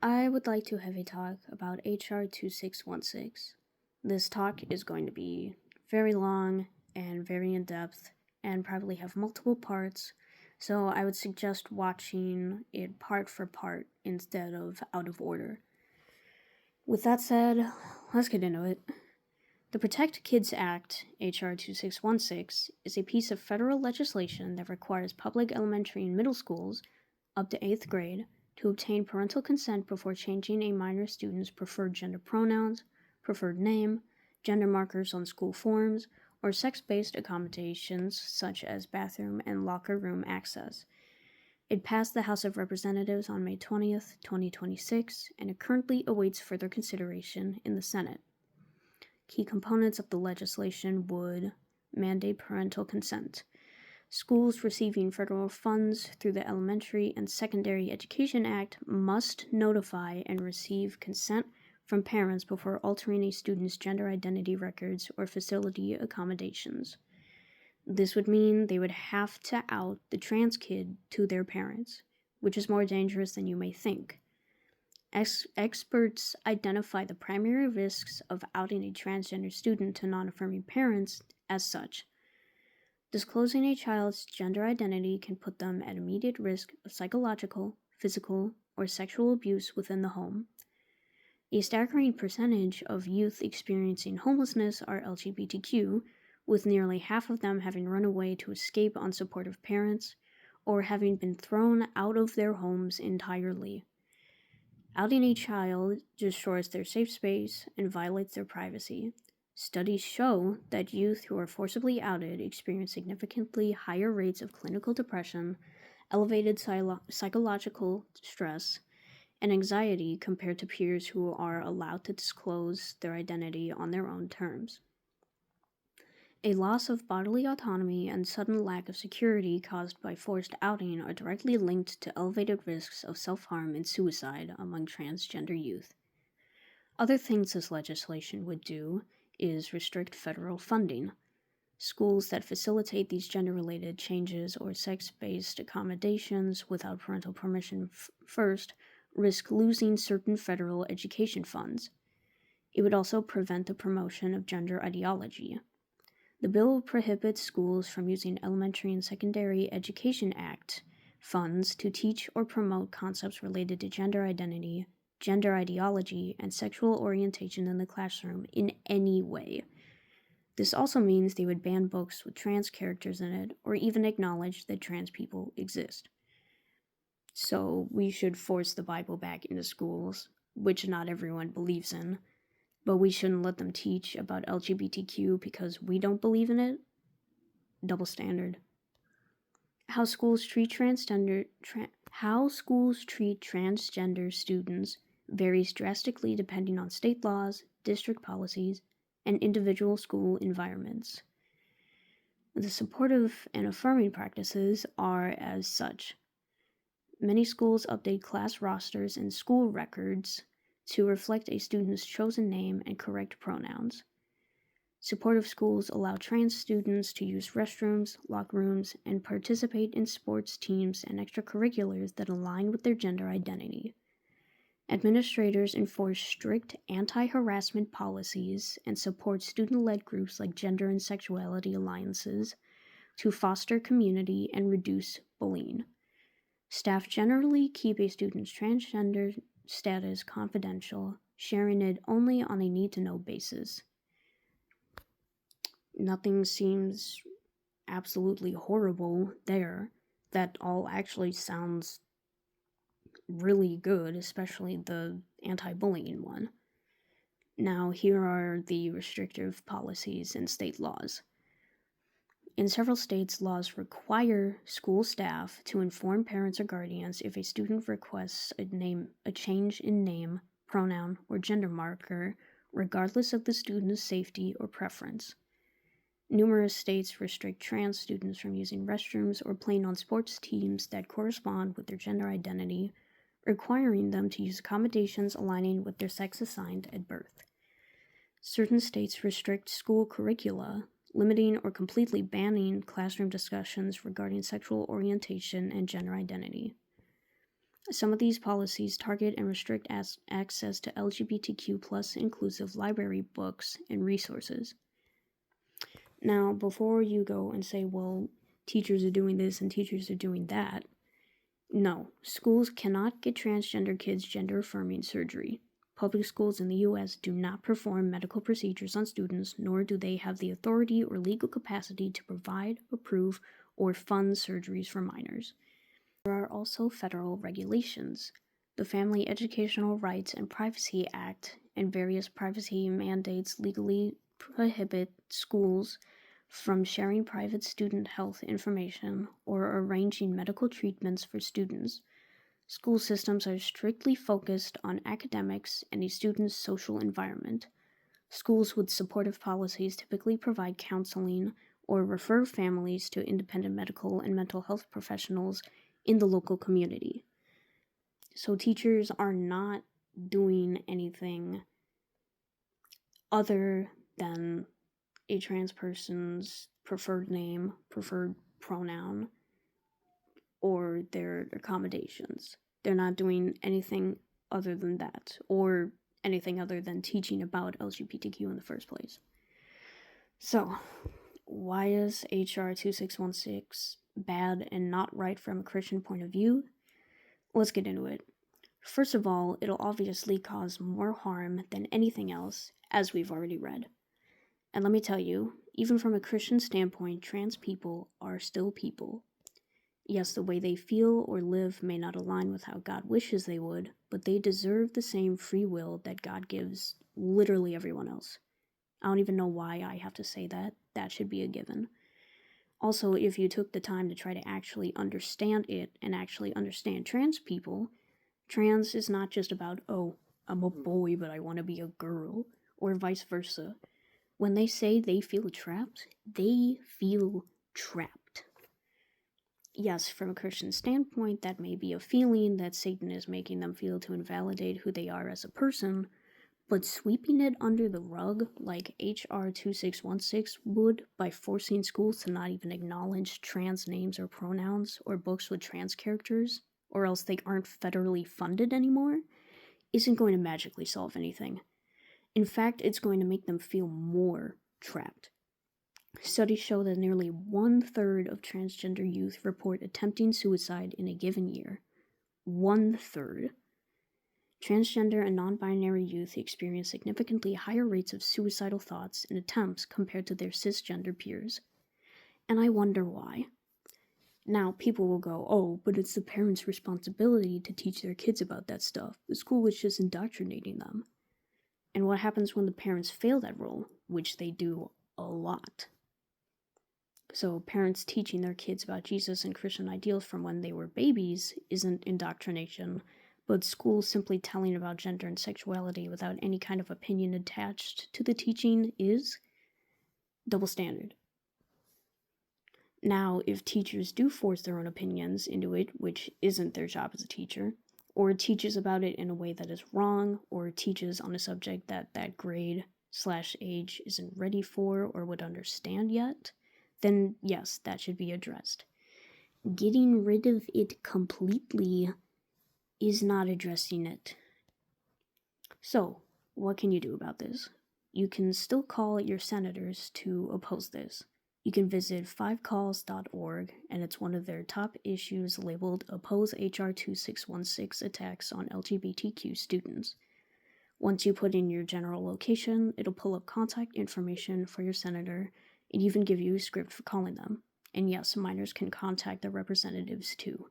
I would like to have a talk about HR 2616. This talk is going to be very long and very in depth and probably have multiple parts, so I would suggest watching it part for part instead of out of order. With that said, let's get into it. The Protect Kids Act, HR 2616, is a piece of federal legislation that requires public elementary and middle schools, up to 8th grade, to obtain parental consent before changing a minor student's preferred gender pronouns, preferred name, gender markers on school forms, or sex-based accommodations such as bathroom and locker room access. It passed the House of Representatives on May 20th, 2026, and it currently awaits further consideration in the Senate. Key components of the legislation would mandate parental consent. Schools receiving federal funds through the Elementary and Secondary Education Act must notify and receive consent from parents before altering a student's gender identity records or facility accommodations. This would mean they would have to out the trans kid to their parents, which is more dangerous than you may think. Experts identify the primary risks of outing a transgender student to non-affirming parents as such. Disclosing a child's gender identity can put them at immediate risk of psychological, physical, or sexual abuse within the home. A staggering percentage of youth experiencing homelessness are LGBTQ, with nearly half of them having run away to escape unsupportive parents or having been thrown out of their homes entirely. Outing a child destroys their safe space and violates their privacy. Studies show that youth who are forcibly outed experience significantly higher rates of clinical depression, elevated psychological stress, and anxiety compared to peers who are allowed to disclose their identity on their own terms. A loss of bodily autonomy and sudden lack of security caused by forced outing are directly linked to elevated risks of self-harm and suicide among transgender youth. Other things this legislation would do is restrict federal funding. Schools that facilitate these gender-related changes or sex-based accommodations without parental permission first risk losing certain federal education funds. It would also prevent the promotion of gender ideology. The bill prohibits schools from using Elementary and Secondary Education Act funds to teach or promote concepts related to gender identity, gender ideology, and sexual orientation in the classroom in any way. This also means they would ban books with trans characters in it, or even acknowledge that trans people exist. So we should force the Bible back into schools, which not everyone believes in, but we shouldn't let them teach about LGBTQ because we don't believe in it? Double standard. How schools treat transgender students varies drastically depending on state laws, district policies, and individual school environments. The supportive and affirming practices are as such. Many schools update class rosters and school records to reflect a student's chosen name and correct pronouns. Supportive schools allow trans students to use restrooms, locker rooms, and participate in sports teams and extracurriculars that align with their gender identity. Administrators enforce strict anti-harassment policies and support student-led groups like Gender and Sexuality Alliances to foster community and reduce bullying. Staff generally keep a student's transgender status confidential, sharing it only on a need-to-know basis. Nothing seems absolutely horrible there. That all actually sounds really good, especially the anti-bullying one. Now, here are the restrictive policies and state laws. In several states, laws require school staff to inform parents or guardians if a student requests a change in name, pronoun, or gender marker, regardless of the student's safety or preference. Numerous states restrict trans students from using restrooms or playing on sports teams that correspond with their gender identity, requiring them to use accommodations aligning with their sex assigned at birth. Certain states restrict school curricula, limiting or completely banning classroom discussions regarding sexual orientation and gender identity. Some of these policies target and restrict access to LGBTQ plus inclusive library books and resources. Now, before you go and say, well, teachers are doing this and teachers are doing that, no, schools cannot get transgender kids gender affirming surgery. Public schools in the US do not perform medical procedures on students, nor do they have the authority or legal capacity to provide, approve, or fund surgeries for minors. There are also federal regulations. The Family Educational Rights and Privacy Act and various privacy mandates legally prohibit schools from sharing private student health information or arranging medical treatments for students. School systems are strictly focused on academics and a student's social environment. Schools with supportive policies typically provide counseling or refer families to independent medical and mental health professionals in the local community. So teachers are not doing anything other than a trans person's preferred name, preferred pronoun, or their accommodations. They're not doing anything other than that, or anything other than teaching about LGBTQ in the first place. So, why is HR 2616 bad and not right from a Christian point of view? Let's get into it. First of all, it'll obviously cause more harm than anything else, as we've already read. And let me tell you, even from a Christian standpoint, trans people are still people. Yes, the way they feel or live may not align with how God wishes they would, but they deserve the same free will that God gives literally everyone else. I don't even know why I have to say that. That should be a given. Also, if you took the time to try to actually understand it and actually understand trans people, trans is not just about, oh, I'm a boy but I want to be a girl, or vice versa. When they say they feel trapped, they feel trapped. Yes, from a Christian standpoint, that may be a feeling that Satan is making them feel to invalidate who they are as a person, but sweeping it under the rug like HR 2616 would by forcing schools to not even acknowledge trans names or pronouns or books with trans characters, or else they aren't federally funded anymore, isn't going to magically solve anything. In fact, it's going to make them feel more trapped. Studies show that nearly 1/3 of transgender youth report attempting suicide in a given year. 1/3. Transgender and non-binary youth experience significantly higher rates of suicidal thoughts and attempts compared to their cisgender peers. And I wonder why. Now, people will go, oh, but it's the parents' responsibility to teach their kids about that stuff. The school is just indoctrinating them. And what happens when the parents fail that role, which they do a lot? So parents teaching their kids about Jesus and Christian ideals from when they were babies isn't indoctrination, but schools simply telling about gender and sexuality without any kind of opinion attached to the teaching is double standard. Now, if teachers do force their own opinions into it, which isn't their job as a teacher, or teaches about it in a way that is wrong, or teaches on a subject that grade/age isn't ready for or would understand yet, then yes, that should be addressed. Getting rid of it completely is not addressing it. So, what can you do about this? You can still call your senators to oppose this. You can visit 5calls.org, and it's one of their top issues labeled Oppose HR 2616 Attacks on LGBTQ Students. Once you put in your general location, it'll pull up contact information for your senator and even give you a script for calling them. And yes, minors can contact their representatives too.